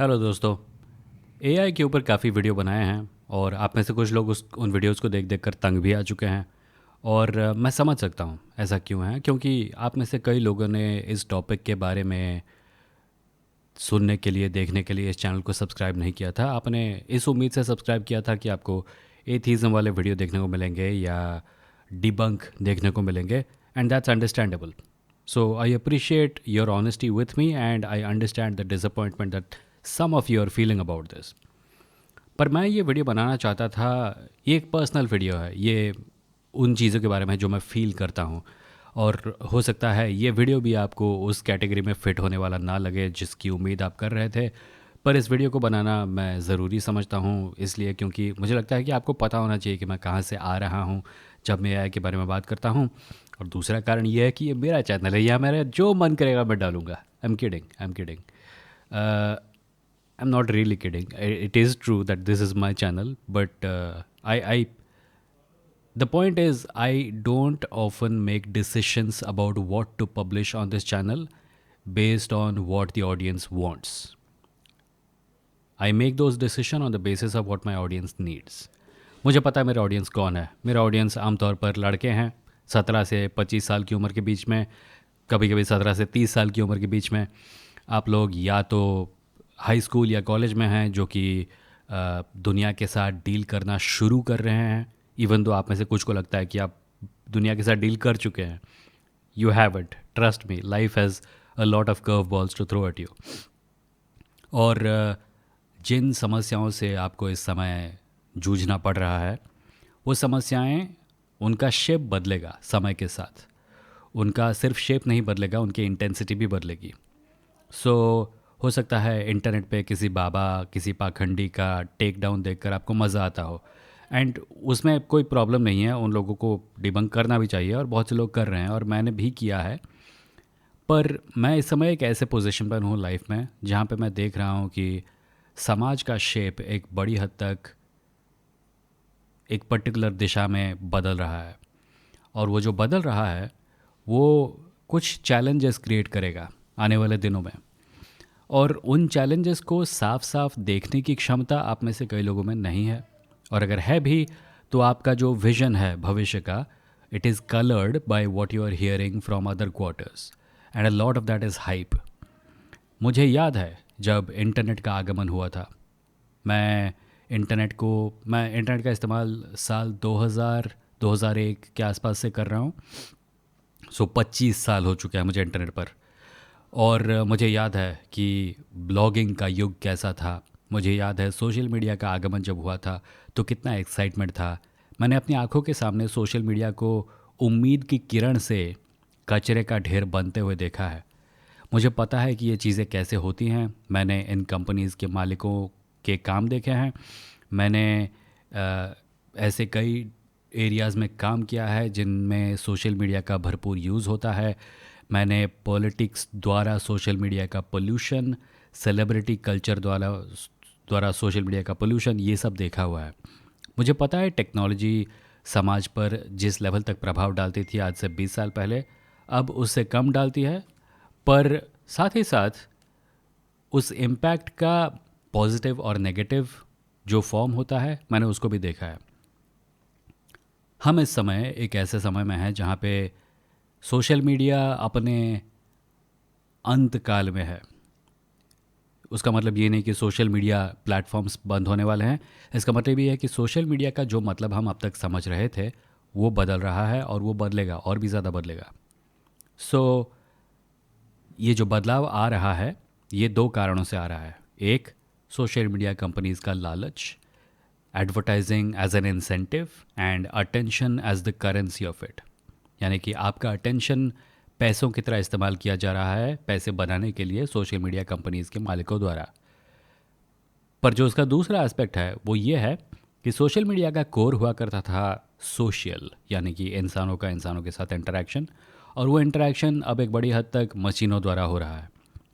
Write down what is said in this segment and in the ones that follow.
Hello दोस्तों। AI के ऊपर काफ़ी वीडियो बनाए हैं और आप में से कुछ लोग उन वीडियोस को देख देख कर तंग भी आ चुके हैं। और मैं समझ सकता हूँ ऐसा क्यों है, क्योंकि आप में से कई लोगों ने इस टॉपिक के बारे में सुनने के लिए, देखने के लिए इस चैनल को सब्सक्राइब नहीं किया था। आपने इस उम्मीद से सब्सक्राइब किया था कि आपको एथीज़म वाले वीडियो देखने को मिलेंगे या डिबंक देखने को मिलेंगे, and that's understandable. So I appreciate your honesty with me and I understand the disappointment that some of you are feeling about this. पर मैं ये वीडियो बनाना चाहता था। ये एक पर्सनल वीडियो है, ये उन चीज़ों के बारे में जो मैं फ़ील करता हूँ। और हो सकता है ये वीडियो भी आपको उस कैटेगरी में फ़िट होने वाला ना लगे जिसकी उम्मीद आप कर रहे थे। पर इस वीडियो को बनाना मैं ज़रूरी समझता हूँ, इसलिए क्योंकि मुझे लगता है कि आपको पता होना चाहिए कि मैं कहाँ से आ रहा हूँ जब मैं एआई के बारे में बात करता हूँ। और दूसरा कारण ये है कि ये मेरा चैनल है, या मेरा जो मन करेगा मैं डालूँगा। I am kidding, I am kidding. I'm not really kidding. It is true that this is my channel, but the point is, I don't often make decisions about what to publish on this channel based on what the audience wants. I make those decisions on the basis of what my audience needs. मुझे पता है मेरा audience कौन है। मेरा audience आमतौर पर लड़के हैं 17 से 25 साल की उम्र के बीच में, कभी कभी 17 से 30 साल की उम्र के बीच में। आप लोग या तो हाई स्कूल या कॉलेज में हैं जो कि दुनिया के साथ डील करना शुरू कर रहे हैं, इवन तो आप में से कुछ को लगता है कि आप दुनिया के साथ डील कर चुके हैं। You have it, trust me, life has a lot of curve balls to throw at you. और जिन समस्याओं से आपको इस समय जूझना पड़ रहा है, वो समस्याएं, उनका शेप बदलेगा समय के साथ। उनका सिर्फ शेप नहीं बदलेगा, उनकी इंटेंसिटी भी बदलेगी। सो हो सकता है इंटरनेट पे किसी बाबा, किसी पाखंडी का टेक डाउन देखकर आपको मज़ा आता हो, एंड उसमें कोई प्रॉब्लम नहीं है। उन लोगों को डिबंक करना भी चाहिए और बहुत से लोग कर रहे हैं और मैंने भी किया है। पर मैं इस समय एक ऐसे पोजीशन पर हूँ लाइफ में जहाँ पे मैं देख रहा हूँ कि समाज का शेप एक बड़ी हद तक एक पर्टिकुलर दिशा में बदल रहा है। और वो जो बदल रहा है वो कुछ चैलेंजेस क्रिएट करेगा आने वाले दिनों में। और उन चैलेंजेस को साफ साफ देखने की क्षमता आप में से कई लोगों में नहीं है। और अगर है भी तो आपका जो विजन है भविष्य का, it is coloured by what you are hearing from other quarters, and a lot of that is hype. मुझे याद है जब इंटरनेट का आगमन हुआ था। मैं इंटरनेट का इस्तेमाल साल 2000 2001 के आसपास से कर रहा हूँ। सो 25 साल हो चुके हैं मुझे इंटरनेट पर। और मुझे याद है कि ब्लॉगिंग का युग कैसा था। मुझे याद है सोशल मीडिया का आगमन जब हुआ था तो कितना एक्साइटमेंट था। मैंने अपनी आंखों के सामने सोशल मीडिया को उम्मीद की किरण से कचरे का ढेर बनते हुए देखा है। मुझे पता है कि ये चीज़ें कैसे होती हैं। मैंने इन कंपनीज़ के मालिकों के काम देखे हैं। मैंने ऐसे कई एरियाज़ में काम किया है जिनमें सोशल मीडिया का भरपूर यूज़ होता है। मैंने पॉलिटिक्स द्वारा सोशल मीडिया का पोल्यूशन, सेलिब्रिटी कल्चर द्वारा सोशल मीडिया का पोल्यूशन, ये सब देखा हुआ है। मुझे पता है टेक्नोलॉजी समाज पर जिस लेवल तक प्रभाव डालती थी आज से 20 साल पहले, अब उससे कम डालती है। पर साथ ही साथ उस इम्पैक्ट का पॉजिटिव और नेगेटिव जो फॉर्म होता है, मैंने उसको भी देखा है। हम इस समय एक ऐसे समय में हैं जहाँ पे सोशल मीडिया अपने अंत काल में है। उसका मतलब ये नहीं कि सोशल मीडिया प्लेटफॉर्म्स बंद होने वाले हैं। इसका मतलब ये है कि सोशल मीडिया का जो मतलब हम अब तक समझ रहे थे वो बदल रहा है और वो बदलेगा और भी ज़्यादा बदलेगा। सो ये जो बदलाव आ रहा है ये दो कारणों से आ रहा है। एक, सोशल मीडिया कंपनीज़ का लालच, advertising as an incentive and attention as the currency of it. यानी कि आपका अटेंशन पैसों की तरह इस्तेमाल किया जा रहा है पैसे बनाने के लिए सोशल मीडिया कंपनीज़ के मालिकों द्वारा। पर जो उसका दूसरा एस्पेक्ट है वो ये है कि सोशल मीडिया का कोर हुआ करता था सोशल, यानी कि इंसानों का इंसानों के साथ इंटरेक्शन, और वो इंटरेक्शन अब एक बड़ी हद तक मशीनों द्वारा हो रहा है।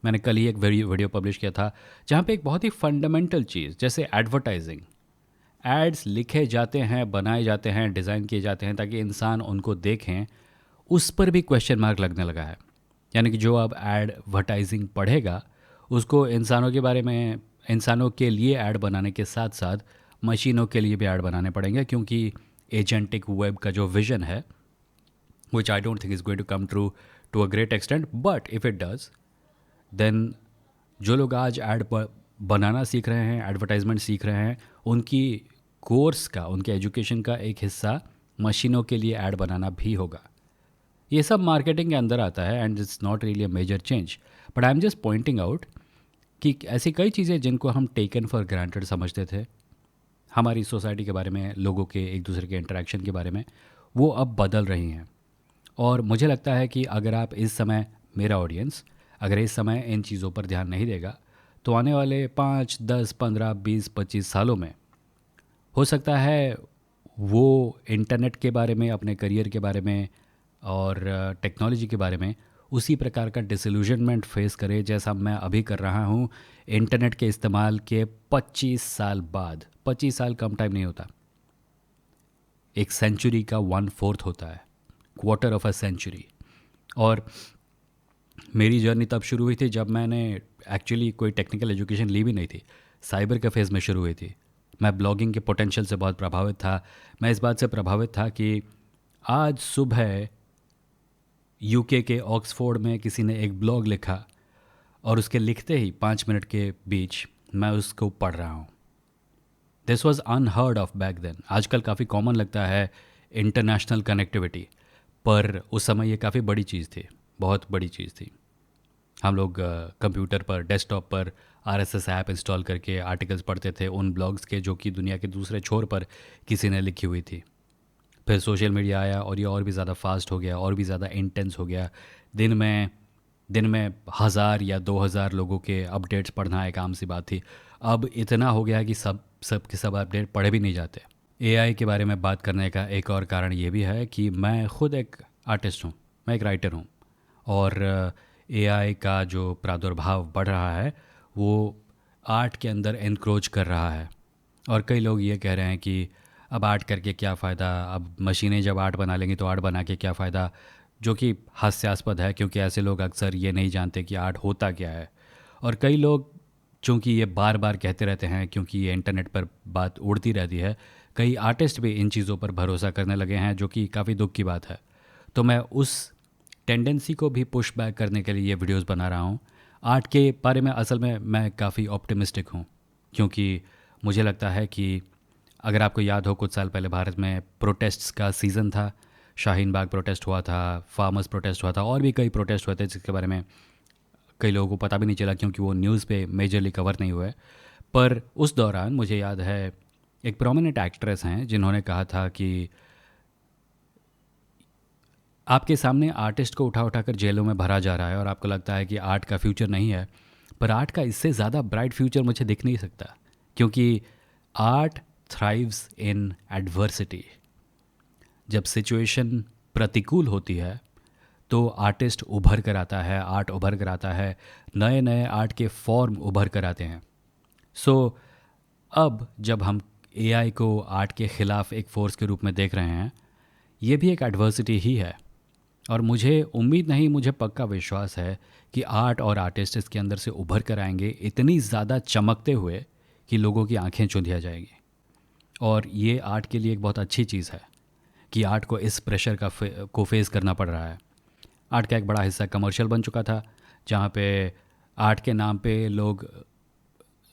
मैंने कल ही एक वीडियो पब्लिश किया था जहाँ पे एक बहुत ही फंडामेंटल चीज़ जैसे एडवर्टाइजिंग, एड्स लिखे जाते हैं, बनाए जाते हैं, डिज़ाइन किए जाते हैं ताकि इंसान उनको देखें, उस पर भी क्वेश्चन मार्क लगने लगा है। यानी कि जो अब एडवर्टाइजिंग पढ़ेगा उसको इंसानों के बारे में इंसानों के लिए ऐड बनाने के साथ साथ मशीनों के लिए भी ऐड बनाने पड़ेंगे, क्योंकि एजेंटिक वेब का जो विज़न है, which I don't think is going to come true to a great extent, but if it does, then जो लोग आज ऐड बनाना सीख रहे हैं, एडवर्टाइजमेंट सीख रहे हैं, उनकी कोर्स का, उनके एजुकेशन का एक हिस्सा मशीनों के लिए ऐड बनाना भी होगा। ये सब मार्केटिंग के अंदर आता है and it's not really a major change, but I am just pointing out कि ऐसी कई चीज़ें जिनको हम टेकन फॉर ग्रांटेड समझते थे हमारी सोसाइटी के बारे में, लोगों के एक दूसरे के इंटरेक्शन के बारे में, वो अब बदल रही हैं। और मुझे लगता है कि अगर आप इस समय, मेरा ऑडियंस अगर इस समय इन चीज़ों पर ध्यान नहीं देगा, तो आने वाले 5, 10, 15, 20, 25 सालों में हो सकता है वो इंटरनेट के बारे में, अपने करियर के बारे में और टेक्नोलॉजी के बारे में उसी प्रकार का डिसइल्यूजनमेंट फेस करे जैसा मैं अभी कर रहा हूँ इंटरनेट के इस्तेमाल के 25 साल बाद। 25 साल कम टाइम नहीं होता, एक सेंचुरी का 1/4 होता है, क्वार्टर ऑफ अ सेंचुरी। और मेरी जर्नी तब शुरू हुई थी जब मैंने एक्चुअली कोई टेक्निकल एजुकेशन ली भी नहीं थी, साइबर कैफ़ेज़ में शुरू हुई थी। मैं ब्लॉगिंग के पोटेंशियल से बहुत प्रभावित था। मैं इस बात से प्रभावित था कि आज सुबह यूके के ऑक्सफोर्ड में किसी ने एक ब्लॉग लिखा और उसके लिखते ही 5 मिनट के बीच मैं उसको पढ़ रहा हूँ। This was unheard of back then. आजकल काफ़ी कॉमन लगता है इंटरनेशनल कनेक्टिविटी, पर उस समय ये काफ़ी बड़ी चीज़ थी, बहुत बड़ी चीज़ थी। हम लोग कंप्यूटर पर, डेस्कटॉप पर आरएसएस ऐप इंस्टॉल करके आर्टिकल्स पढ़ते थे उन ब्लॉग्स के जो कि दुनिया के दूसरे छोर पर किसी ने लिखी हुई थी। फिर सोशल मीडिया आया और ये और भी ज़्यादा फास्ट हो गया, और भी ज़्यादा इंटेंस हो गया। दिन में 1000 या 2000 लोगों के अपडेट्स पढ़ना एक आम सी बात थी। अब इतना हो गया कि सब के सब अपडेट पढ़े भी नहीं जाते। एआई के बारे में बात करने का एक और कारण ये भी है कि मैं खुद एक आर्टिस्ट हूँ, मैं एक राइटर हूँ, और एआई का जो प्रादुर्भाव बढ़ रहा है वो आर्ट के अंदर एनक्रोच कर रहा है। और कई लोग ये कह रहे हैं कि अब आर्ट करके क्या फ़ायदा, अब मशीनें जब आर्ट बना लेंगी तो आर्ट बना के क्या फ़ायदा, जो कि हास्यास्पद है, क्योंकि ऐसे लोग अक्सर ये नहीं जानते कि आर्ट होता क्या है। और कई लोग, चूँकि ये बार बार कहते रहते हैं, क्योंकि ये इंटरनेट पर बात उड़ती रहती है, कई आर्टिस्ट भी इन चीज़ों पर भरोसा करने लगे हैं, जो कि काफ़ी दुख की बात है। तो मैं उस टेंडेंसी को भी पुश बैक करने के लिए ये वीडियोस बना रहा हूँ। आर्ट के बारे में असल में मैं काफ़ी ऑप्टिमिस्टिक हूँ, क्योंकि मुझे लगता है कि अगर आपको याद हो, कुछ साल पहले भारत में प्रोटेस्ट्स का सीज़न था। शाहीन बाग प्रोटेस्ट हुआ था, फार्मर्स प्रोटेस्ट हुआ था, और भी कई प्रोटेस्ट हुए थे जिसके बारे में कई लोगों को पता भी नहीं चला, क्योंकि वो न्यूज़ पे मेजरली कवर नहीं हुए। पर उस दौरान मुझे याद है एक प्रोमिनेंट एक्ट्रेस हैं जिन्होंने कहा था कि आपके सामने आर्टिस्ट को उठा उठा कर जेलों में भरा जा रहा है और आपको लगता है कि आर्ट का फ्यूचर नहीं है, पर आर्ट का इससे ज़्यादा ब्राइट फ्यूचर मुझे दिख नहीं सकता, क्योंकि आर्ट थ्राइव्स इन एडवर्सिटी। जब सिचुएशन प्रतिकूल होती है तो आर्टिस्ट उभर कर आता है, आर्ट उभर कर आता है, नए नए आर्ट के फॉर्म उभर कर आते हैं। सो अब जब हम एआई को आर्ट के ख़िलाफ़ एक फ़ोर्स के रूप में देख रहे हैं, ये भी एक एडवर्सिटी ही है। और मुझे उम्मीद नहीं, मुझे पक्का विश्वास है कि आर्ट और आर्टिस्ट इसके अंदर से उभर कर आएंगे इतनी ज़्यादा चमकते हुए कि लोगों की आंखें चुंधिया जाएंगी। और ये आर्ट के लिए एक बहुत अच्छी चीज़ है कि आर्ट को इस प्रेशर को फेस करना पड़ रहा है। आर्ट का एक बड़ा हिस्सा कमर्शियल बन चुका था, जहाँ पे आर्ट के नाम पे लोग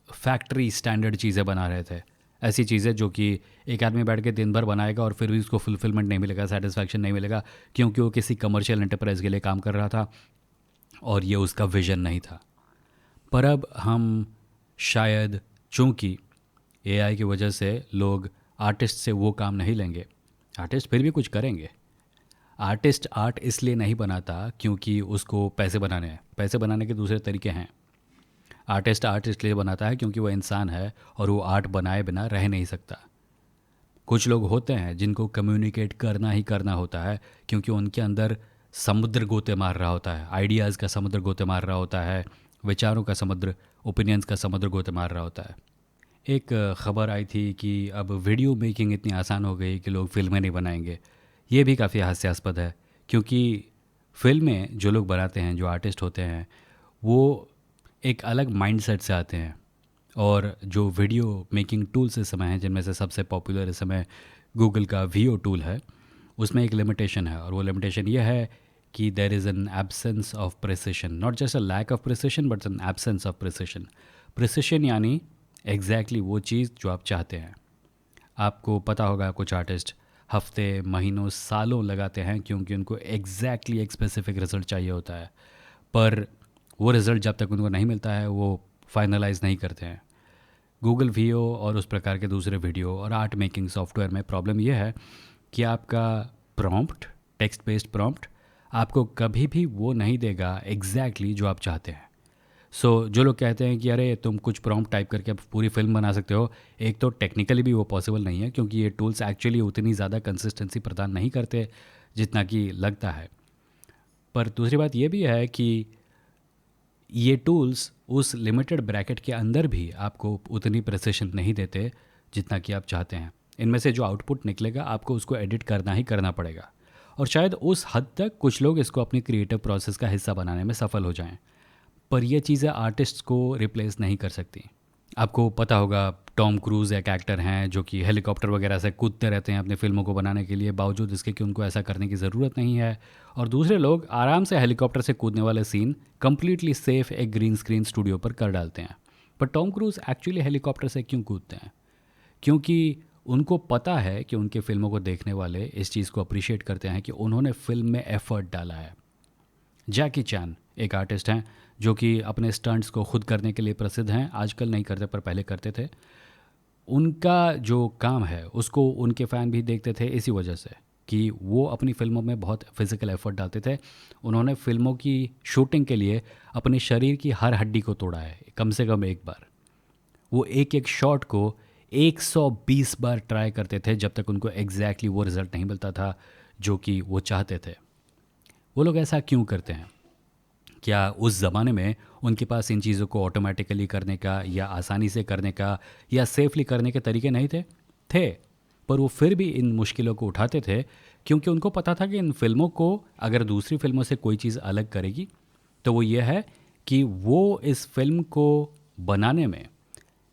फैक्ट्री स्टैंडर्ड चीज़ें बना रहे थे, ऐसी चीज़ें जो कि एक आदमी बैठ के दिन भर बनाएगा और फिर भी उसको फुलफिलमेंट नहीं मिलेगा, सेटिस्फैक्शन नहीं मिलेगा, क्योंकि वो किसी कमर्शियल एंटरप्राइज के लिए काम कर रहा था और ये उसका विजन नहीं था। पर अब हम शायद, चूँकि एआई की वजह से लोग आर्टिस्ट से वो काम नहीं लेंगे, आर्टिस्ट फिर भी कुछ करेंगे। आर्टिस्ट आर्ट इसलिए नहीं बनाता क्योंकि उसको पैसे बनाने हैं, पैसे बनाने के दूसरे तरीके हैं। आर्टिस्ट आर्ट इसलिए बनाता है क्योंकि वो इंसान है और वो आर्ट बनाए बिना रह नहीं सकता। कुछ लोग होते हैं जिनको कम्युनिकेट करना ही करना होता है, क्योंकि उनके अंदर समुद्र गोते मार रहा होता है, आइडियाज़ का समुद्र गोते मार रहा होता है, विचारों का समुद्र, ओपिनियंस का समुद्र गोते मार रहा होता है। एक ख़बर आई थी कि अब वीडियो मेकिंग इतनी आसान हो गई कि लोग फिल्में नहीं बनाएंगे। ये भी काफ़ी हास्यास्पद है, क्योंकि फिल्में जो लोग बनाते हैं, जो आर्टिस्ट होते हैं, वो एक अलग माइंडसेट से आते हैं और जो वीडियो मेकिंग टूल्स इस समय हैं, जिनमें से सबसे पॉपुलर इस समय गूगल का वीओ टूल है, उसमें एक लिमिटेशन है, और वो लिमिटेशन ये है कि there is an absence of precision, not just a lack of precision but an absence of precision. Precision यानी एग्जैक्टली वो चीज़ जो आप चाहते हैं। आपको पता होगा कुछ आर्टिस्ट हफ्ते, महीनों, सालों लगाते हैं क्योंकि उनको एग्जैक्टली एक स्पेसिफिक रिज़ल्ट चाहिए होता है, पर वो रिज़ल्ट जब तक उनको नहीं मिलता है वो फाइनलाइज नहीं करते हैं। गूगल वीओ और उस प्रकार के दूसरे वीडियो और आर्ट मेकिंग सॉफ्टवेयर में प्रॉब्लम यह है कि आपका प्रॉम्प्ट, टेक्स्ट बेस्ड प्रॉम्प्ट, आपको कभी भी वो नहीं देगा एग्जैक्टली जो आप चाहते हैं। जो लोग कहते हैं कि अरे तुम कुछ प्रॉम्प्ट टाइप करके अब पूरी फिल्म बना सकते हो, एक तो टेक्निकली भी वो पॉसिबल नहीं है क्योंकि ये टूल्स एक्चुअली उतनी ज़्यादा कंसिस्टेंसी प्रदान नहीं करते जितना कि लगता है। पर दूसरी बात ये भी है कि ये टूल्स उस लिमिटेड ब्रैकेट के अंदर भी आपको उतनी प्रिसिशन नहीं देते जितना कि आप चाहते हैं। इनमें से जो आउटपुट निकलेगा आपको उसको एडिट करना ही करना पड़ेगा, और शायद उस हद तक कुछ लोग इसको अपनी क्रिएटिव प्रोसेस का हिस्सा बनाने में सफल हो जाएं, पर ये चीज़ें आर्टिस्ट्स को रिप्लेस नहीं कर सकती। आपको पता होगा टॉम क्रूज़ एक एक्टर हैं जो कि हेलीकॉप्टर वगैरह से कूदते रहते हैं अपनी फ़िल्मों को बनाने के लिए, बावजूद इसके कि उनको ऐसा करने की ज़रूरत नहीं है, और दूसरे लोग आराम से हेलीकॉप्टर से कूदने वाले सीन कम्प्लीटली सेफ एक ग्रीन स्क्रीन स्टूडियो पर कर डालते हैं। पर टॉम क्रूज़ एक्चुअली हेलीकॉप्टर से क्यों कूदते हैं? क्योंकि उनको पता है कि उनके फ़िल्मों को देखने वाले इस चीज़ को अप्रिशिएट करते हैं कि उन्होंने फ़िल्म में एफ़र्ट डाला है। जैकी चैन एक आर्टिस्ट हैं जो कि अपने स्टंट्स को खुद करने के लिए प्रसिद्ध हैं, आजकल नहीं करते पर पहले करते थे। उनका जो काम है उसको उनके फ़ैन भी देखते थे इसी वजह से कि वो अपनी फ़िल्मों में बहुत फिज़िकल एफर्ट डालते थे। उन्होंने फ़िल्मों की शूटिंग के लिए अपने शरीर की हर हड्डी को तोड़ा है कम से कम एक बार। वो एक एक शॉट को 120 बार ट्राई करते थे जब तक उनको एग्जैक्टली वो रिज़ल्ट नहीं मिलता था जो कि वो चाहते थे। वो लोग ऐसा क्यों करते हैं? क्या उस ज़माने में उनके पास इन चीज़ों को ऑटोमेटिकली करने का या आसानी से करने का या सेफली करने के तरीके नहीं थे? थे। पर वो फिर भी इन मुश्किलों को उठाते थे क्योंकि उनको पता था कि इन फिल्मों को अगर दूसरी फिल्मों से कोई चीज़ अलग करेगी तो वो ये है कि वो इस फिल्म को बनाने में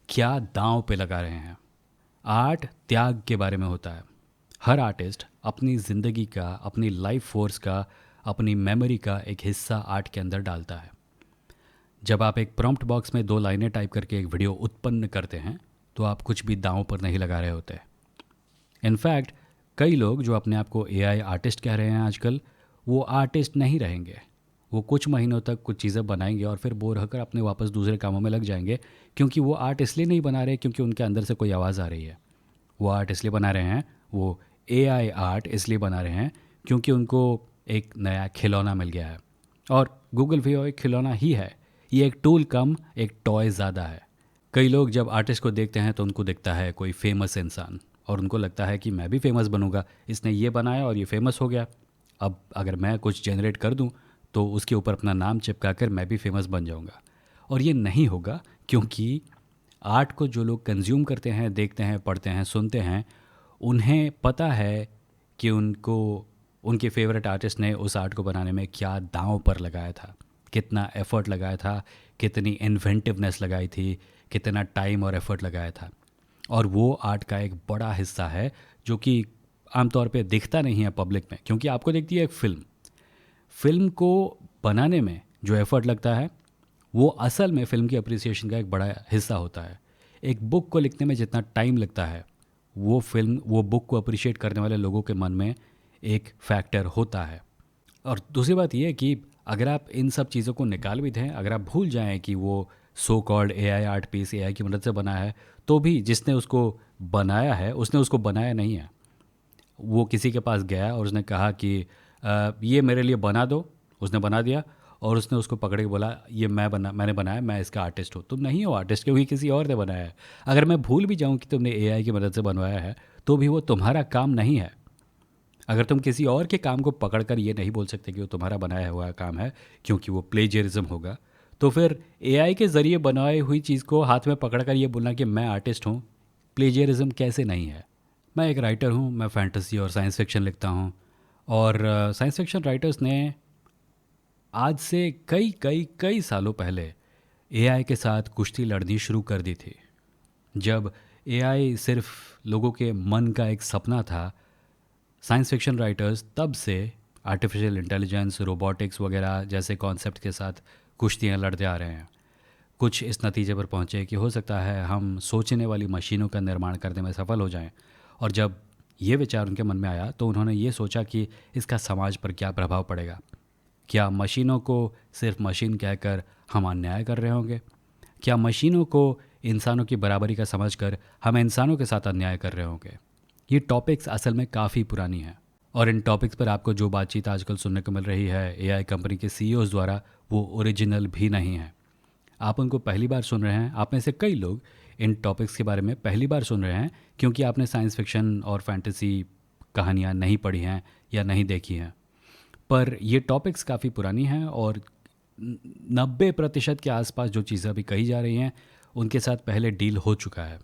क्या दांव पे लगा रहे हैं। आर्ट त्याग के बारे में होता है। हर आर्टिस्ट अपनी ज़िंदगी का, अपनी लाइफ फोर्स का, अपनी मेमोरी का एक हिस्सा आर्ट के अंदर डालता है। जब आप एक प्रॉम्प्ट बॉक्स में 2 लाइनें टाइप करके एक वीडियो उत्पन्न करते हैं तो आप कुछ भी दांव पर नहीं लगा रहे होते। इनफैक्ट कई लोग जो अपने आप को एआई आर्टिस्ट कह रहे हैं आजकल, वो आर्टिस्ट नहीं रहेंगे। वो कुछ महीनों तक कुछ चीज़ें बनाएंगे और फिर बोर होकर अपने वापस दूसरे कामों में लग जाएंगे, क्योंकि वो आर्ट इसलिए नहीं बना रहे क्योंकि उनके अंदर से कोई आवाज़ आ रही है। वो आर्ट इसलिए बना रहे हैं, वो एआई आर्ट इसलिए बना रहे हैं क्योंकि उनको एक नया खिलौना मिल गया है। और गूगल भी एक खिलौना ही है, ये एक टूल कम एक टॉय ज़्यादा है। कई लोग जब आर्टिस्ट को देखते हैं तो उनको दिखता है कोई फेमस इंसान, और उनको लगता है कि मैं भी फेमस बनूंगा, इसने ये बनाया और ये फेमस हो गया, अब अगर मैं कुछ जनरेट कर दूं तो उसके ऊपर अपना नाम चिपका कर मैं भी फेमस बन जाऊंगा। और ये नहीं होगा क्योंकि आर्ट को जो लोग कंज्यूम करते हैं, देखते हैं, पढ़ते हैं, सुनते हैं, उन्हें पता है कि उनको उनके फेवरेट आर्टिस्ट ने उस आर्ट को बनाने में क्या दांव पर लगाया था, कितना एफ़र्ट लगाया था, कितनी इन्वेंटिवनेस लगाई थी, कितना टाइम और एफ़र्ट लगाया था। और वो आर्ट का एक बड़ा हिस्सा है जो कि आमतौर पे दिखता नहीं है पब्लिक में, क्योंकि आपको दिखती है एक फ़िल्म। फ़िल्म को बनाने में जो एफ़र्ट लगता है वो असल में फ़िल्म की अप्रिसिएशन का एक बड़ा हिस्सा होता है। एक बुक को लिखने में जितना टाइम लगता है वो बुक को अप्रिशिएट करने वाले लोगों के मन में एक फैक्टर होता है। और दूसरी बात ये है कि अगर आप इन सब चीज़ों को निकाल भी दें, अगर आप भूल जाएं कि वो so called AI art piece AI की मदद से बना है, तो भी जिसने उसको बनाया है उसने उसको बनाया नहीं है। वो किसी के पास गया और उसने कहा कि ये मेरे लिए बना दो, उसने बना दिया और उसने उसको पकड़ के बोला ये मैंने बनाया, मैं इसका आर्टिस्ट हूँ। तुम नहीं हो आर्टिस्ट क्योंकि किसी और ने बनाया है। अगर मैं भूल भी जाऊँ कि तुमने एआई की मदद से बनवाया है तो भी वो तुम्हारा काम नहीं है। अगर तुम किसी और के काम को पकड़कर ये नहीं बोल सकते कि वो तुम्हारा बनाया हुआ काम है क्योंकि वो प्लेजरिज्म होगा, तो फिर एआई के ज़रिए बनाई हुई चीज़ को हाथ में पकड़कर ये बोलना कि मैं आर्टिस्ट हूँ, प्लेजरिज्म कैसे नहीं है? मैं एक राइटर हूँ, मैं फैंटेसी और साइंस फिक्शन लिखता हूँ, और साइंस फिक्शन राइटर्स ने आज से कई कई कई सालों पहले एआई के साथ कुश्ती लड़नी शुरू कर दी थी। जब एआई सिर्फ लोगों के मन का एक सपना था, साइंस फिक्शन राइटर्स तब से आर्टिफिशियल इंटेलिजेंस, रोबोटिक्स वगैरह जैसे कॉन्सेप्ट के साथ कुश्तियाँ लड़ते आ रहे हैं। कुछ इस नतीजे पर पहुँचे कि हो सकता है हम सोचने वाली मशीनों का निर्माण करने में सफल हो जाएं। और जब ये विचार उनके मन में आया तो उन्होंने ये सोचा कि इसका समाज पर क्या प्रभाव पड़ेगा। क्या मशीनों को सिर्फ मशीन कहकर हम अन्याय कर रहे होंगे? क्या मशीनों को इंसानों की बराबरी का समझकर हम इंसानों के साथ अन्याय कर रहे होंगे? ये टॉपिक्स असल में काफ़ी पुरानी हैं और इन टॉपिक्स पर आपको जो बातचीत आजकल सुनने को मिल रही है एआई कंपनी के सीईओज़ द्वारा, वो ओरिजिनल भी नहीं है। आप उनको पहली बार सुन रहे हैं। आप में से कई लोग इन टॉपिक्स के बारे में पहली बार सुन रहे हैं क्योंकि आपने साइंस फिक्शन और फैंटेसी कहानियाँ नहीं पढ़ी हैं या नहीं देखी हैं। पर ये टॉपिक्स काफ़ी पुरानी हैं और 90% के आसपास जो चीज़ें अभी कही जा रही हैं उनके साथ पहले डील हो चुका है।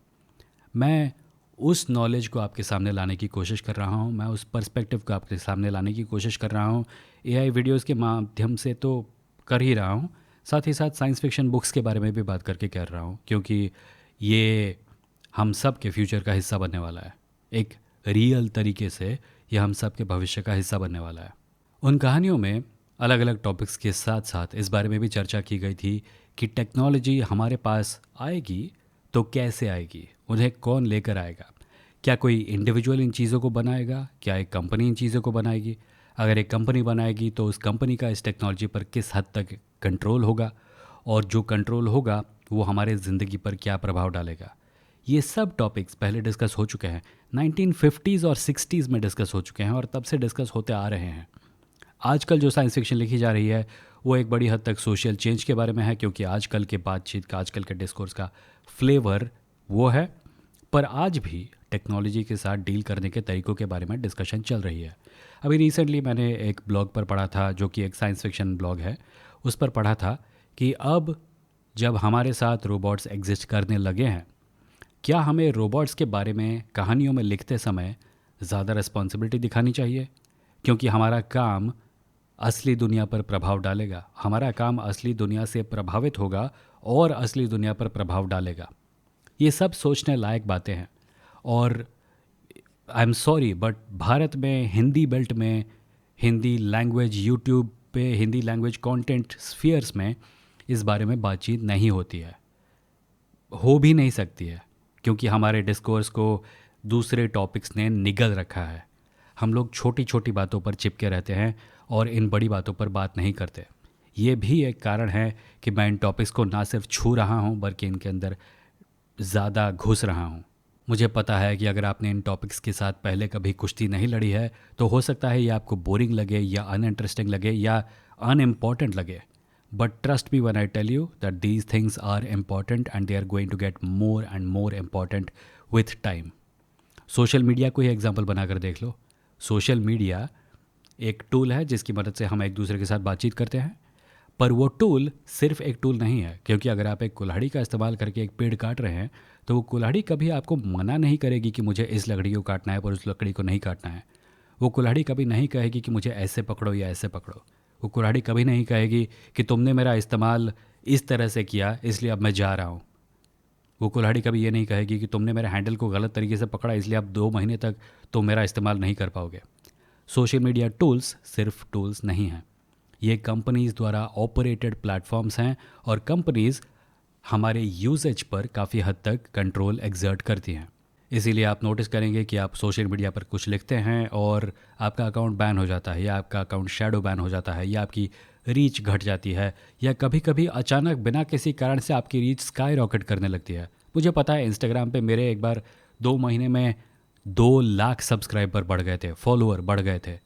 मैं उस नॉलेज को आपके सामने लाने की कोशिश कर रहा हूँ, मैं उस पर्सपेक्टिव को आपके सामने लाने की कोशिश कर रहा हूँ। एआई वीडियोस के माध्यम से तो कर ही रहा हूँ, साथ ही साथ साइंस फिक्शन बुक्स के बारे में भी बात करके कर रहा हूँ, क्योंकि ये हम सब के फ्यूचर का हिस्सा बनने वाला है। एक रियल तरीके से ये हम सब के भविष्य का हिस्सा बनने वाला है। उन कहानियों में अलग अलग टॉपिक्स के साथ साथ इस बारे में भी चर्चा की गई थी कि टेक्नोलॉजी हमारे पास आएगी तो कैसे आएगी, उन्हें कौन लेकर आएगा, क्या कोई इंडिविजुअल इन चीज़ों को बनाएगा, क्या एक कंपनी इन चीज़ों को बनाएगी, अगर एक कंपनी बनाएगी तो उस कंपनी का इस टेक्नोलॉजी पर किस हद तक कंट्रोल होगा, और जो कंट्रोल होगा वो हमारे ज़िंदगी पर क्या प्रभाव डालेगा। ये सब टॉपिक्स पहले डिस्कस हो चुके हैं, 1950s और 60s में डिस्कस हो चुके हैं और तब से डिस्कस होते आ रहे हैं। आजकल जो साइंस फिक्शन लिखी जा रही है वो एक बड़ी हद तक सोशल चेंज के बारे में है, क्योंकि आजकल के बातचीत का, आजकल के डिस्कोर्स का फ्लेवर वो है। पर आज भी टेक्नोलॉजी के साथ डील करने के तरीक़ों के बारे में डिस्कशन चल रही है। अभी रिसेंटली मैंने एक ब्लॉग पर पढ़ा था, जो कि एक साइंस फिक्शन ब्लॉग है, उस पर पढ़ा था कि अब जब हमारे साथ रोबोट्स एग्जिस्ट करने लगे हैं, क्या हमें रोबोट्स के बारे में कहानियों में लिखते समय ज़्यादा रिस्पॉन्सिबिलिटी दिखानी चाहिए, क्योंकि हमारा काम असली दुनिया पर प्रभाव डालेगा, हमारा काम असली दुनिया से प्रभावित होगा और असली दुनिया पर प्रभाव डालेगा। ये सब सोचने लायक बातें हैं। और I am sorry but Bharat में हिंदी बेल्ट में, हिंदी लैंग्वेज यूट्यूब पे, हिंदी लैंग्वेज कंटेंट स्फीयर्स में इस बारे में बातचीत नहीं होती है, हो भी नहीं सकती है, क्योंकि हमारे डिस्कोर्स को दूसरे टॉपिक्स ने निगल रखा है। हम लोग छोटी छोटी बातों पर चिपके रहते हैं और इन बड़ी बातों पर बात नहीं करते। ये भी एक कारण है कि मैं इन टॉपिक्स को ना सिर्फ छू रहा हूँ बल्कि इनके अंदर ज़्यादा घुस रहा हूँ। मुझे पता है कि अगर आपने इन टॉपिक्स के साथ पहले कभी कुश्ती नहीं लड़ी है तो हो सकता है ये आपको बोरिंग लगे या अनइंटरेस्टिंग लगे या अनइम्पॉर्टेंट लगे। But trust me when I tell you that these things are important and they are going to get more and more important with time. Social media को ही एग्जाम्पल बनाकर देख लो। सोशल मीडिया एक टूल है जिसकी मदद से हम एक दूसरे के साथ बातचीत करते हैं, पर वो टूल सिर्फ एक टूल नहीं है, क्योंकि अगर आप एक कुल्हाड़ी का इस्तेमाल करके एक पेड़ काट रहे हैं तो वो कुल्हाड़ी कभी आपको मना नहीं करेगी कि मुझे इस लकड़ी को काटना है पर उस लकड़ी को नहीं काटना है। वो कुल्हाड़ी कभी नहीं कहेगी कि मुझे ऐसे पकड़ो या ऐसे पकड़ो। वो कुल्हाड़ी कभी नहीं कहेगी कि तुमने मेरा इस्तेमाल इस तरह से किया इसलिए अब मैं जा रहा हूँ। वो कुल्हाड़ी कभी ये नहीं कहेगी कि तुमने मेरे हैंडल को गलत तरीके से पकड़ा इसलिए अब 2 महीने तक तुम मेरा इस्तेमाल नहीं कर पाओगे। सोशल मीडिया टूल्स सिर्फ टूल्स नहीं हैं, ये कंपनीज़ द्वारा ऑपरेटेड प्लेटफॉर्म्स हैं और कंपनीज़ हमारे यूजेज पर काफ़ी हद तक कंट्रोल एग्जर्ट करती हैं। इसीलिए आप नोटिस करेंगे कि आप सोशल मीडिया पर कुछ लिखते हैं और आपका अकाउंट बैन हो जाता है, या आपका अकाउंट शैडो बैन हो जाता है, या आपकी रीच घट जाती है, या कभी कभी अचानक बिना किसी कारण से आपकी रीच स्काई रॉकेट करने लगती है। मुझे पता है इंस्टाग्राम पे मेरे एक बार 2 महीने में 2 लाख सब्सक्राइबर बढ़ गए थे, फॉलोअर बढ़ गए थे।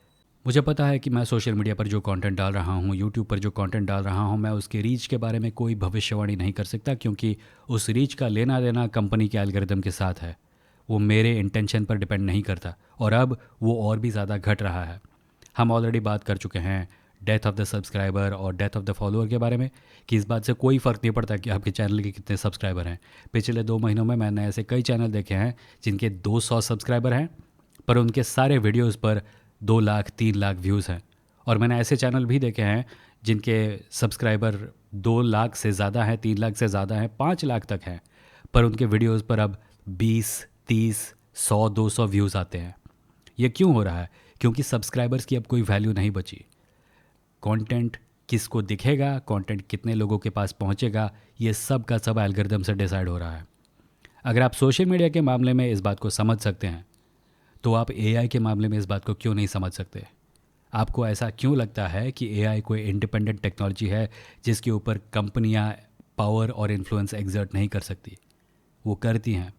मुझे पता है कि मैं सोशल मीडिया पर जो कंटेंट डाल रहा हूँ, यूट्यूब पर जो कंटेंट डाल रहा हूँ, मैं उसके रीच के बारे में कोई भविष्यवाणी नहीं कर सकता, क्योंकि उस रीच का लेना देना कंपनी के एल्गोरिदम के साथ है। वो मेरे इंटेंशन पर डिपेंड नहीं करता, और अब वो और भी ज़्यादा घट रहा है। हम ऑलरेडी बात कर चुके हैं डेथ ऑफ द सब्सक्राइबर और डेथ ऑफ द फॉलोअर के बारे में, कि इस बात से कोई फ़र्क नहीं पड़ता कि आपके चैनल के कितने सब्सक्राइबर हैं। पिछले 2 महीनों में मैंने ऐसे कई चैनल देखे हैं जिनके 200 सब्सक्राइबर हैं, पर उनके सारे वीडियोज़ पर 2 लाख 3 लाख व्यूज़ हैं। और मैंने ऐसे चैनल भी देखे हैं जिनके सब्सक्राइबर 2 लाख से ज़्यादा हैं, 3 लाख से ज़्यादा हैं, 5 लाख तक हैं, पर उनके वीडियोज़ पर अब 20, 30, 100, 200 व्यूज़ आते हैं। ये क्यों हो रहा है? क्योंकि सब्सक्राइबर्स की अब कोई वैल्यू नहीं बची। कंटेंट किसको दिखेगा, कंटेंट कितने लोगों के पास पहुंचेगा, ये सब का सब एल्गोरिदम से डिसाइड हो रहा है। अगर आप सोशल मीडिया के मामले में इस बात को समझ सकते हैं, तो आप एआई के मामले में इस बात को क्यों नहीं समझ सकते? आपको ऐसा क्यों लगता है कि एआई कोई इंडिपेंडेंट टेक्नोलॉजी है जिसके ऊपर कंपनियां पावर और इन्फ्लुएंस एग्जर्ट नहीं कर सकती? वो करती हैं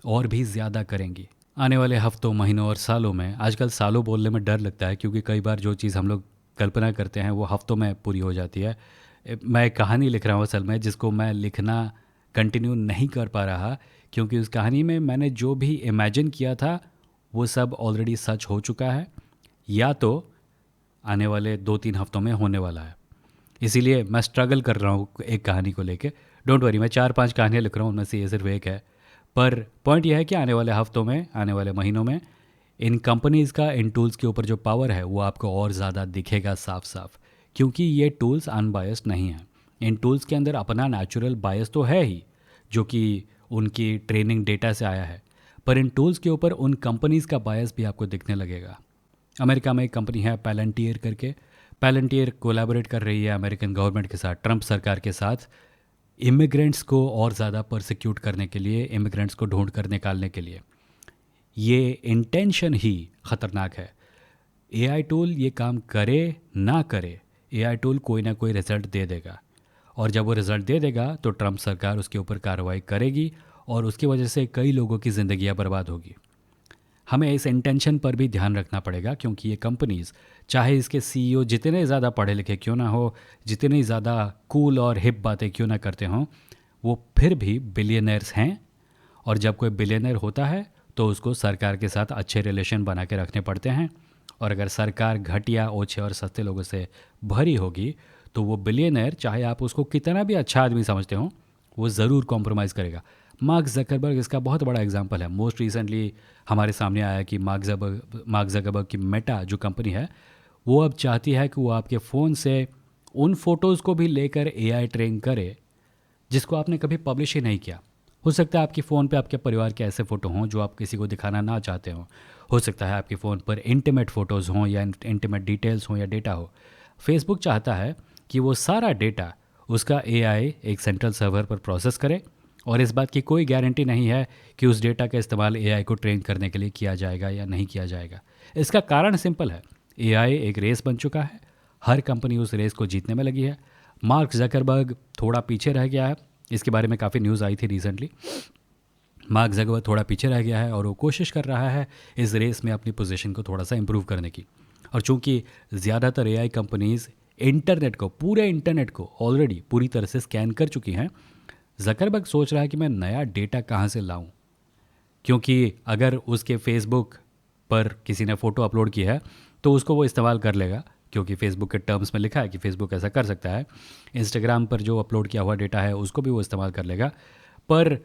और भी ज़्यादा करेंगी आने वाले हफ्तों, महीनों और सालों में। आजकल सालों बोलने में डर लगता है क्योंकि कई बार जो चीज़ हम लोग कल्पना करते हैं वो हफ्तों में पूरी हो जाती है। मैं एक कहानी लिख रहा हूँ असल में, जिसको मैं लिखना कंटिन्यू नहीं कर पा रहा क्योंकि उस कहानी में मैंने जो भी इमेजिन किया था वो सब ऑलरेडी सच हो चुका है या तो आने वाले 2-3 हफ्तों में होने वाला है। इसीलिए मैं स्ट्रगल कर रहा हूँ एक कहानी को लेके। डोंट वरी, मैं 4-5 कहानियाँ लिख रहा हूँ, उनमें से ये सिर्फ एक है। पर पॉइंट यह है कि आने वाले हफ्तों में, आने वाले महीनों में इन कंपनीज़ का इन टूल्स के ऊपर जो पावर है वो आपको और ज़्यादा दिखेगा साफ साफ, क्योंकि ये टूल्स अनबायस्ड नहीं हैं। इन टूल्स के अंदर अपना नेचुरल बायस तो है ही, जो कि उनकी ट्रेनिंग डेटा से आया है, पर इन टूल्स के ऊपर उन कंपनीज़ का बायस भी आपको दिखने लगेगा। अमेरिका में एक कंपनी है पैलेंटियर करके। पैलेंटियर कोलैबोरेट कर रही है अमेरिकन गवर्नमेंट के साथ, ट्रंप सरकार के साथ, इमिग्रेंट्स को और ज़्यादा परसिक्यूट करने के लिए, इमिग्रेंट्स को ढूंढ कर निकालने के लिए। ये इंटेंशन ही ख़तरनाक है। एआई टूल ये काम करे ना करे, एआई टूल कोई ना कोई रिज़ल्ट दे देगा, और जब वो रिज़ल्ट दे देगा तो ट्रंप सरकार उसके ऊपर कार्रवाई करेगी और उसकी वजह से कई लोगों की ज़िंदगियां बर्बाद होगी। हमें इस इंटेंशन पर भी ध्यान रखना पड़ेगा क्योंकि ये कंपनीज़, चाहे इसके सीईओ जितने ज़्यादा पढ़े लिखे क्यों ना हो, जितनी ज़्यादा कूल और हिप बातें क्यों ना करते हों, वो फिर भी बिलियनर्स हैं। और जब कोई बिलियनर होता है तो उसको सरकार के साथ अच्छे रिलेशन बना के रखने पड़ते हैं, और अगर सरकार घटिया, ओछे और सस्ते लोगों से भरी होगी तो वो बिलियनर, चाहे आप उसको कितना भी अच्छा आदमी समझते हो, वो ज़रूर कॉम्प्रोमाइज़ करेगा। मार्क जकरबर्ग इसका बहुत बड़ा एग्जांपल है। मोस्ट रिसेंटली हमारे सामने आया कि मार्क जकरबर्ग की मेटा जो कंपनी है, वो अब चाहती है कि वो आपके फ़ोन से उन फ़ोटोज़ को भी लेकर एआई ट्रेन करे जिसको आपने कभी पब्लिश ही नहीं किया। हो सकता है आपके फ़ोन पे आपके परिवार के ऐसे फ़ोटो हों जो आप किसी को दिखाना ना चाहते हो। हो सकता है आपके फ़ोन पर इंटीमेट फ़ोटोज़ हों या इंटीमेट डिटेल्स हों या डेटा हो। फेसबुक चाहता है कि वो सारा डेटा उसका एआई एक सेंट्रल सर्वर पर प्रोसेस करे, और इस बात की कोई गारंटी नहीं है कि उस डेटा का इस्तेमाल एआई को ट्रेन करने के लिए किया जाएगा या नहीं किया जाएगा। इसका कारण सिंपल है, एआई एक रेस बन चुका है, हर कंपनी उस रेस को जीतने में लगी है। मार्क जकरबर्ग थोड़ा पीछे रह गया है, इसके बारे में काफ़ी न्यूज़ आई थी रिसेंटली। मार्क जकरबर्ग थोड़ा पीछे रह गया है और वो कोशिश कर रहा है इस रेस में अपनी पोजीशन को थोड़ा सा इम्प्रूव करने की। और चूंकि ज़्यादातर एआई कंपनीज़ इंटरनेट को, पूरे इंटरनेट को ऑलरेडी पूरी तरह से स्कैन कर चुकी हैं, जकरबर्ग सोच रहा है कि मैं नया डेटा कहाँ से लाऊं, क्योंकि अगर उसके फेसबुक पर किसी ने फ़ोटो अपलोड की है तो उसको वो इस्तेमाल कर लेगा, क्योंकि फेसबुक के टर्म्स में लिखा है कि फेसबुक ऐसा कर सकता है। इंस्टाग्राम पर जो अपलोड किया हुआ डेटा है उसको भी वो इस्तेमाल कर लेगा, पर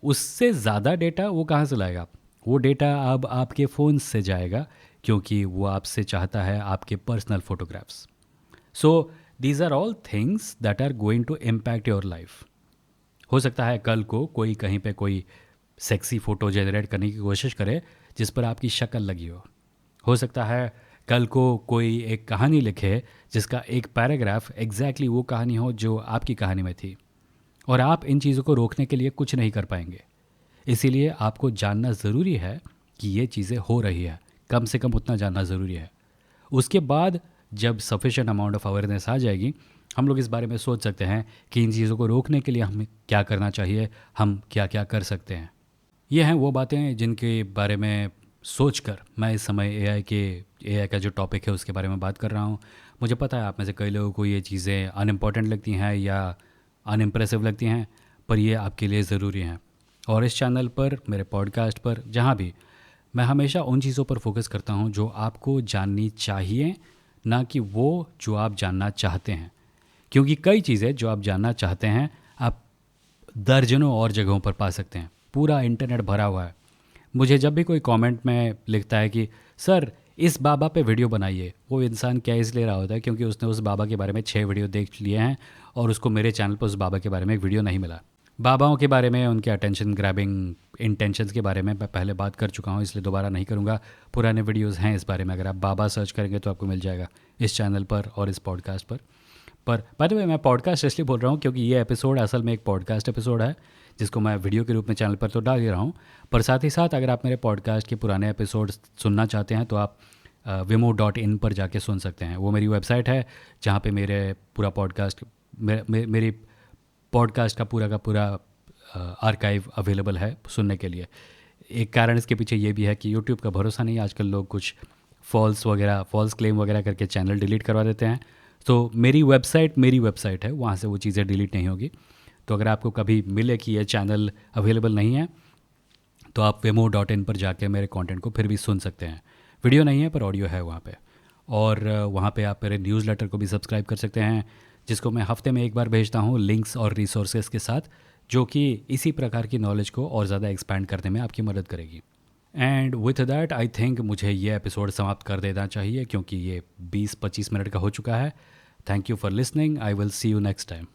उससे ज़्यादा डेटा वो कहाँ से लाएगा? वो डेटा अब आपके फ़ोन से जाएगा, क्योंकि वो आपसे चाहता है आपके personal photographs. So these are all things that are going to impact your life. हो सकता है कल को कोई कहीं पे कोई सेक्सी फ़ोटो जनरेट करने की कोशिश करे जिस पर आपकी शक्ल लगी हो सकता है कल को कोई एक कहानी लिखे जिसका एक पैराग्राफ एग्जैक्टली वो कहानी हो जो आपकी कहानी में थी, और आप इन चीज़ों को रोकने के लिए कुछ नहीं कर पाएंगे। इसीलिए आपको जानना ज़रूरी है कि ये चीज़ें हो रही है, कम से कम उतना जानना ज़रूरी है। उसके बाद जब सफिशेंट अमाउंट ऑफ अवेयरनेस आ जाएगी, हम लोग इस बारे में सोच सकते हैं कि इन चीज़ों को रोकने के लिए हमें क्या करना चाहिए, हम क्या क्या कर सकते हैं। ये हैं वो बातें जिनके बारे में सोचकर मैं इस समय एआई का जो टॉपिक है उसके बारे में बात कर रहा हूँ। मुझे पता है आप में से कई लोगों को ये चीज़ें अनइम्पॉर्टेंट लगती हैं या अनइम्प्रेसिव लगती हैं, पर ये आपके लिए ज़रूरी हैं। और इस चैनल पर, मेरे पॉडकास्ट पर, जहाँ भी, मैं हमेशा उन चीज़ों पर फोकस करता हूँ जो आपको जाननी चाहिए, ना कि वो जो आप जानना चाहते हैं। क्योंकि कई चीज़ें जो आप जानना चाहते हैं आप दर्जनों और जगहों पर पा सकते हैं, पूरा इंटरनेट भरा हुआ है। मुझे जब भी कोई कमेंट में लिखता है कि सर इस बाबा पे वीडियो बनाइए। वो इंसान क्या इसलिए रहा होता है क्योंकि उसने उस बाबा के बारे में 6 वीडियो देख लिए हैं और उसको मेरे चैनल पर उस बाबा के बारे में एक वीडियो नहीं मिला। बाबाओं के बारे में, उनके अटेंशन ग्रैबिंग इंटेंशंस के बारे में मैं पहले बात कर चुका हूँ, इसलिए दोबारा नहीं करूँगा। पुराने वीडियोस हैं इस बारे में, अगर आप बाबा सर्च करेंगे तो आपको मिल जाएगा इस चैनल पर और इस पॉडकास्ट पर बाय द वे मैं पॉडकास्ट इसलिए बोल रहा हूँ क्योंकि ये एपिसोड असल में एक पॉडकास्ट एपिसोड है जिसको मैं वीडियो के रूप में चैनल पर तो डाल ही रहा हूँ, पर साथ ही साथ अगर आप मेरे पॉडकास्ट के पुराने एपिसोड सुनना चाहते हैं तो आप vimo.in पर जाके सुन सकते हैं। वो मेरी वेबसाइट है जहाँ पे मेरे पूरा पॉडकास्ट मेरी पॉडकास्ट का पूरा आर्काइव अवेलेबल है सुनने के लिए। एक कारण इसके पीछे ये भी है कि यूट्यूब का भरोसा नहीं, आजकल लोग कुछ फॉल्स क्लेम वगैरह करके चैनल डिलीट करवा देते हैं। तो मेरी वेबसाइट है, वहाँ से वो चीज़ें डिलीट नहीं होगी। तो अगर आपको कभी मिले कि ये चैनल अवेलेबल नहीं है तो आप vimo.in पर जाके मेरे कंटेंट को फिर भी सुन सकते हैं। वीडियो नहीं है पर ऑडियो है वहाँ पे। और वहाँ पे आप मेरे न्यूज़लेटर को भी सब्सक्राइब कर सकते हैं जिसको मैं हफ्ते में एक बार भेजता हूँ लिंक्स और रिसोर्सेज के साथ, जो कि इसी प्रकार की नॉलेज को और ज़्यादा एक्सपैंड करने में आपकी मदद करेगी। And with that I think मुझे ये एपिसोड समाप्त कर देना चाहिए क्योंकि ये 20-25 मिनट का हो चुका है। Thank you for listening. I will see you next time.